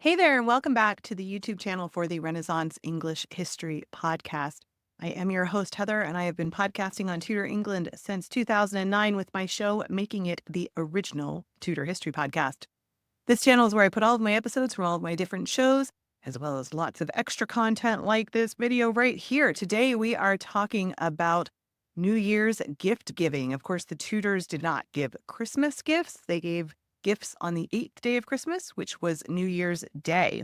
Hey there, and welcome back to the YouTube channel for the Renaissance English History Podcast. I am your host, Heather, and I have been podcasting on Tudor England since 2009 with my show, making it the original Tudor History Podcast. This channel is where I put all of my episodes from all of my different shows, as well as lots of extra content like this video right here. Today, we are talking about New Year's gift giving. Of course, the Tudors did not give Christmas gifts. They gave gifts on the 8th day of Christmas, which was New Year's Day.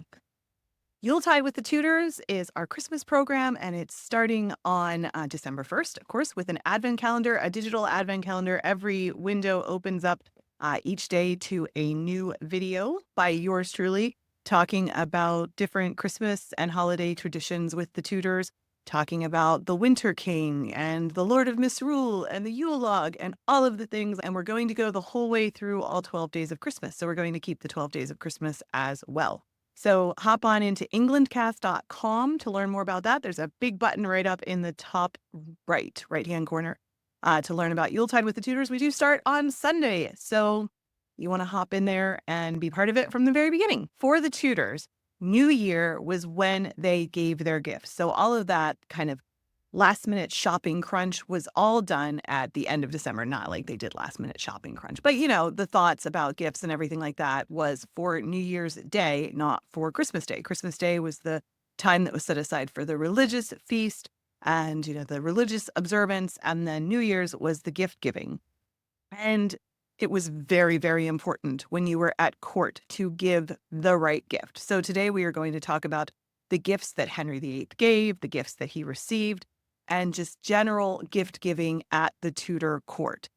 Yuletide with the Tudors is our Christmas program, and it's starting on December 1st, of course, with an advent calendar, a digital advent calendar. Every window opens up each day to a new video by yours truly, talking about different Christmas and holiday traditions with the Tudors, talking about the Winter King and the Lord of Misrule and the Yule log and all of the things. And we're going to go the whole way through all 12 days of Christmas. So we're going to keep the 12 days of Christmas as well. So hop on into englandcast.com to learn more about that. There's a big button right up in the top right-hand corner to learn about Yuletide with the Tudors. We do start on Sunday. So you want to hop in there and be part of it from the very beginning. For the Tudors, New Year was when they gave their gifts. So all of that kind of last minute shopping crunch was all done at the end of December. Not like they did last minute shopping crunch, but the thoughts about gifts and everything like that was for New Year's Day, not for Christmas Day. Christmas Day was the time that was set aside for the religious feast and, the religious observance. And then New Year's was the gift giving. And it was very, very important when you were at court to give the right gift. So today we are going to talk about the gifts that Henry VIII gave, the gifts that he received, and just general gift giving at the Tudor court.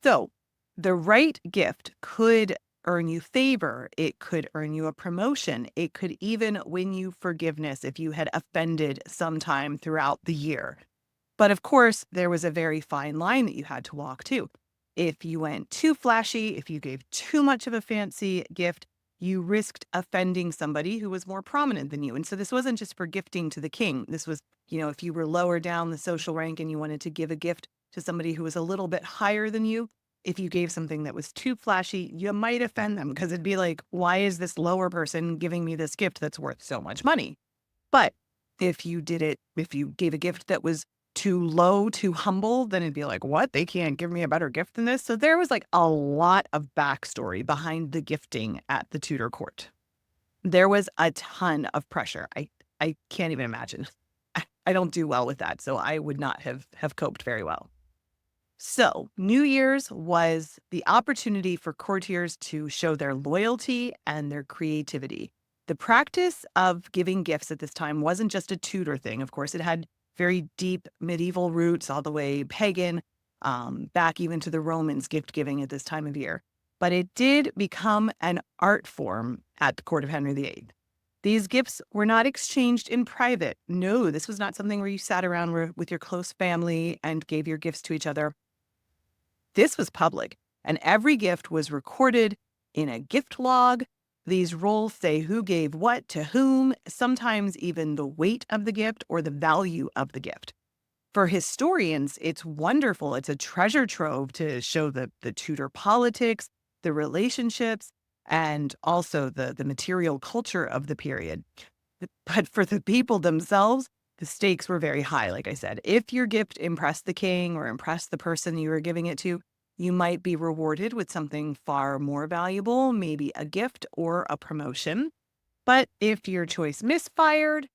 So the right gift could earn you favor. It could earn you a promotion. It could even win you forgiveness if you had offended sometime throughout the year. But of course, there was a very fine line that you had to walk too. If you went too flashy, if you gave too much of a fancy gift, you risked offending somebody who was more prominent than you. And so this wasn't just for gifting to the king. This was, if you were lower down the social rank and you wanted to give a gift to somebody who was a little bit higher than you, if you gave something that was too flashy, you might offend them because it'd be like, why is this lower person giving me this gift that's worth so much money? But if you gave a gift that was too low, too humble, then it'd be like, what? They can't give me a better gift than this? So there was like a lot of backstory behind the gifting at the Tudor court. There was a ton of pressure. I can't even imagine. I don't do well with that, so I would not have coped very well. So New Year's was the opportunity for courtiers to show their loyalty and their creativity. The practice of giving gifts at this time wasn't just a Tudor thing. Of course, it had very deep medieval roots, all the way pagan, back even to the Romans gift giving at this time of year. But it did become an art form at the court of Henry VIII. These gifts were not exchanged in private. No, this was not something where you sat around with your close family and gave your gifts to each other. This was public, and every gift was recorded in a gift log. These rolls say who gave what to whom, sometimes even the weight of the gift or the value of the gift. For historians, it's wonderful. It's a treasure trove to show the Tudor politics, the relationships, and also the material culture of the period. But for the people themselves, the stakes were very high. Like I said, if your gift impressed the king or impressed the person you were giving it to, you might be rewarded with something far more valuable, maybe a gift or a promotion. But if your choice misfired,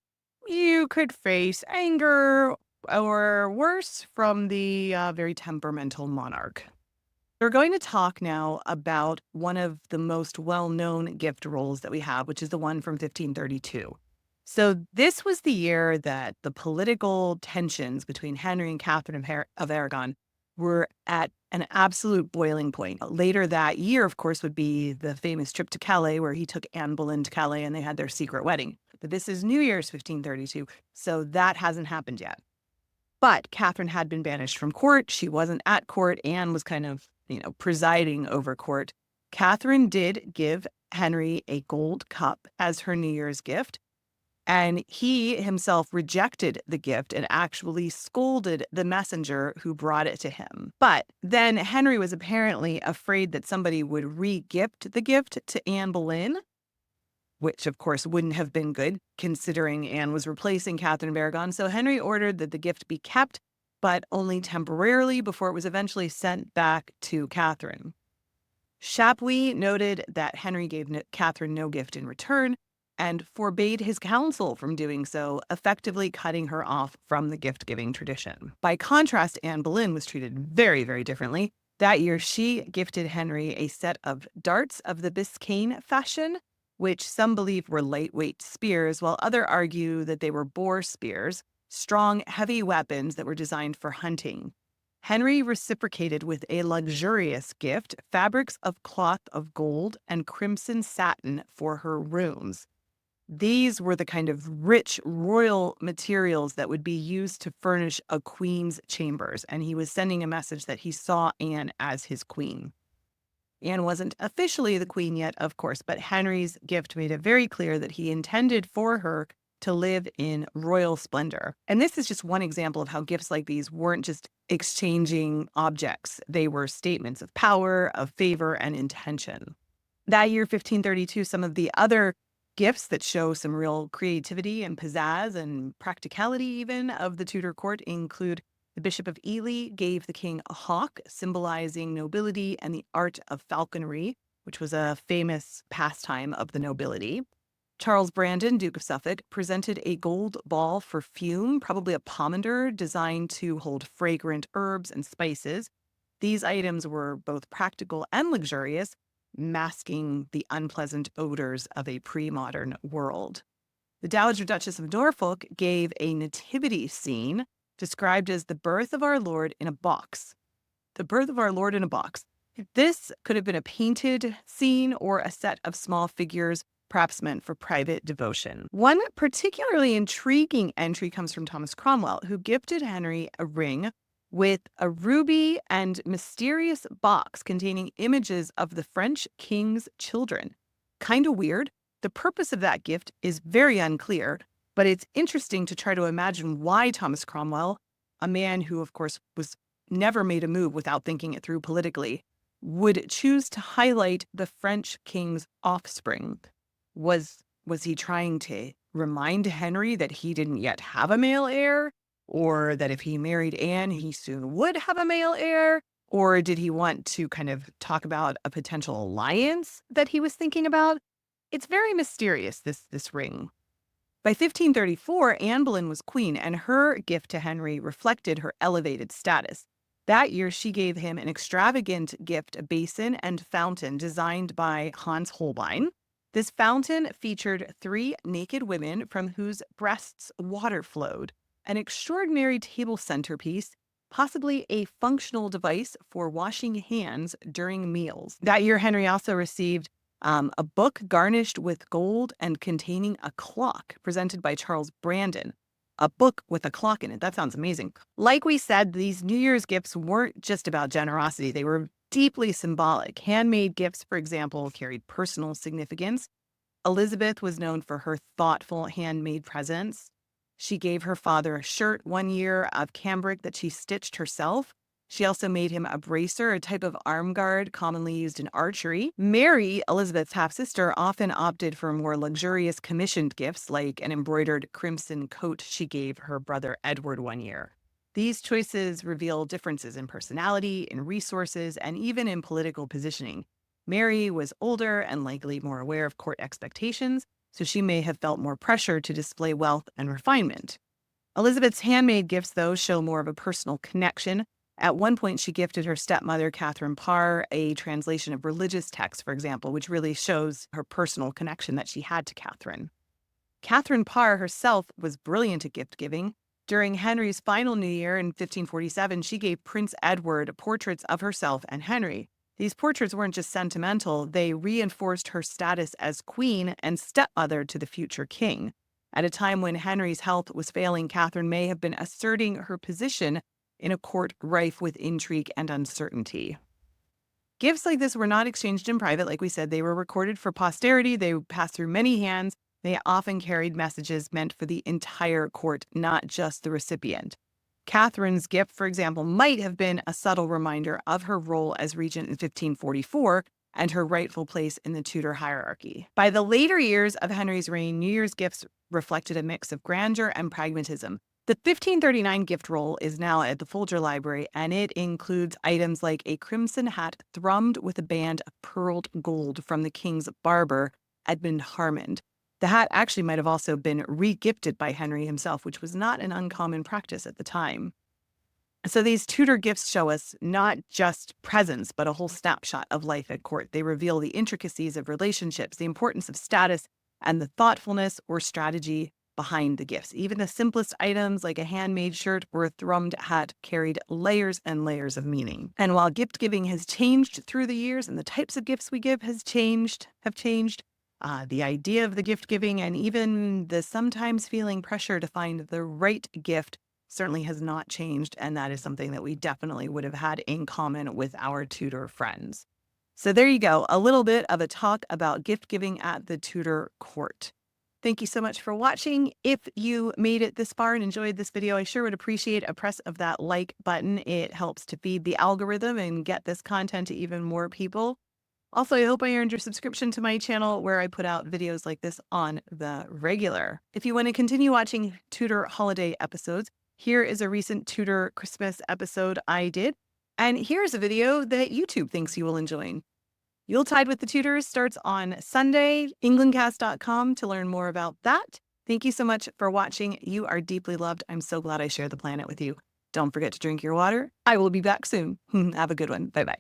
you could face anger or worse from the very temperamental monarch. We're going to talk now about one of the most well-known gift rolls that we have, which is the one from 1532. So this was the year that the political tensions between Henry and Catherine of Aragon were at an absolute boiling point. Later that year, of course, would be the famous trip to Calais, where he took Anne Boleyn to Calais and they had their secret wedding. But this is New Year's 1532, so that hasn't happened yet. But Catherine had been banished from court. She wasn't at court. Anne was kind of, presiding over court. Catherine did give Henry a gold cup as her New Year's gift. And he himself rejected the gift and actually scolded the messenger who brought it to him. But then Henry was apparently afraid that somebody would re-gift the gift to Anne Boleyn. which of course wouldn't have been good considering Anne was replacing Catherine of Aragon. So Henry ordered that the gift be kept, but only temporarily before it was eventually sent back to Catherine. Chapuis noted that Henry gave Catherine no gift in return and forbade his council from doing so, effectively cutting her off from the gift-giving tradition. By contrast, Anne Boleyn was treated very, very differently. That year, she gifted Henry a set of darts of the Biscayne fashion, which some believe were lightweight spears, while others argue that they were boar spears, strong, heavy weapons that were designed for hunting. Henry reciprocated with a luxurious gift, fabrics of cloth of gold and crimson satin for her rooms. These were the kind of rich royal materials that would be used to furnish a queen's chambers, and he was sending a message that he saw Anne as his queen. Anne wasn't officially the queen yet, of course, but Henry's gift made it very clear that he intended for her to live in royal splendor. And this is just one example of how gifts like these weren't just exchanging objects. They were statements of power, of favor, and intention. That year, 1532, some of the other gifts that show some real creativity and pizzazz and practicality even of the Tudor court include the Bishop of Ely gave the king a hawk, symbolizing nobility and the art of falconry, which was a famous pastime of the nobility. Charles Brandon, Duke of Suffolk, presented a gold ball for fume, probably a pomander designed to hold fragrant herbs and spices. These items were both practical and luxurious, masking the unpleasant odors of a pre-modern world. The Dowager Duchess of Norfolk gave a nativity scene described as the birth of our Lord in a box. The birth of our Lord in a box. This could have been a painted scene or a set of small figures, perhaps meant for private devotion. One particularly intriguing entry comes from Thomas Cromwell, who gifted Henry a ring with a ruby and mysterious box containing images of the French king's children. Kind of weird. The purpose of that gift is very unclear, but it's interesting to try to imagine why Thomas Cromwell, a man who, of course, was never made a move without thinking it through politically, would choose to highlight the French king's offspring. Was he trying to remind Henry that he didn't yet have a male heir? Or that if he married Anne, he soon would have a male heir? Or did he want to kind of talk about a potential alliance that he was thinking about? It's very mysterious, this ring. By 1534, Anne Boleyn was queen, and her gift to Henry reflected her elevated status. That year, she gave him an extravagant gift, a basin and fountain designed by Hans Holbein. This fountain featured 3 naked women from whose breasts water flowed, an extraordinary table centerpiece, possibly a functional device for washing hands during meals. That year, Henry also received a book garnished with gold and containing a clock presented by Charles Brandon. A book with a clock in it. That sounds amazing. Like we said, these New Year's gifts weren't just about generosity. They were deeply symbolic. Handmade gifts, for example, carried personal significance. Elizabeth was known for her thoughtful handmade presents. She gave her father a shirt one year of cambric that she stitched herself. She also made him a bracer, a type of arm guard commonly used in archery. Mary, Elizabeth's half-sister, often opted for more luxurious commissioned gifts like an embroidered crimson coat she gave her brother Edward one year. These choices reveal differences in personality, in resources, and even in political positioning. Mary was older and likely more aware of court expectations, so she may have felt more pressure to display wealth and refinement. Elizabeth's handmade gifts, though, show more of a personal connection. At one point, she gifted her stepmother, Catherine Parr, a translation of religious texts, for example, which really shows her personal connection that she had to Catherine. Catherine Parr herself was brilliant at gift-giving. During Henry's final New Year in 1547, she gave Prince Edward portraits of herself and Henry. These portraits weren't just sentimental, they reinforced her status as queen and stepmother to the future king. At a time when Henry's health was failing, Catherine may have been asserting her position in a court rife with intrigue and uncertainty. Gifts like this were not exchanged in private. Like we said, they were recorded for posterity. They passed through many hands. They often carried messages meant for the entire court, not just the recipient. Catherine's gift, for example, might have been a subtle reminder of her role as regent in 1544, and her rightful place in the Tudor hierarchy. By the later years of Henry's reign, New Year's gifts reflected a mix of grandeur and pragmatism. The 1539 gift roll is now at the Folger Library, and it includes items like a crimson hat thrummed with a band of pearled gold from the king's barber, Edmund Harmond. The hat actually might have also been re-gifted by Henry himself, which was not an uncommon practice at the time. So these Tudor gifts show us not just presents, but a whole snapshot of life at court. They reveal the intricacies of relationships, the importance of status, and the thoughtfulness or strategy behind the gifts. Even the simplest items like a handmade shirt or a thrummed hat carried layers and layers of meaning. And while gift giving has changed through the years and the types of gifts we give have changed, the idea of the gift giving and even the sometimes feeling pressure to find the right gift certainly has not changed, and that is something that we definitely would have had in common with our Tudor friends. So there you go, a little bit of a talk about gift giving at the Tudor court. Thank you so much for watching. If you made it this far and enjoyed this video, I sure would appreciate a press of that like button. It helps to feed the algorithm and get this content to even more people. Also, I hope I earned your subscription to my channel where I put out videos like this on the regular. If you want to continue watching Tudor holiday episodes, here is a recent Tudor Christmas episode I did. And here's a video that YouTube thinks you will enjoy. Yuletide with the Tudors starts on Sunday. Englandcast.com to learn more about that. Thank you so much for watching. You are deeply loved. I'm so glad I shared the planet with you. Don't forget to drink your water. I will be back soon. Have a good one. Bye-bye.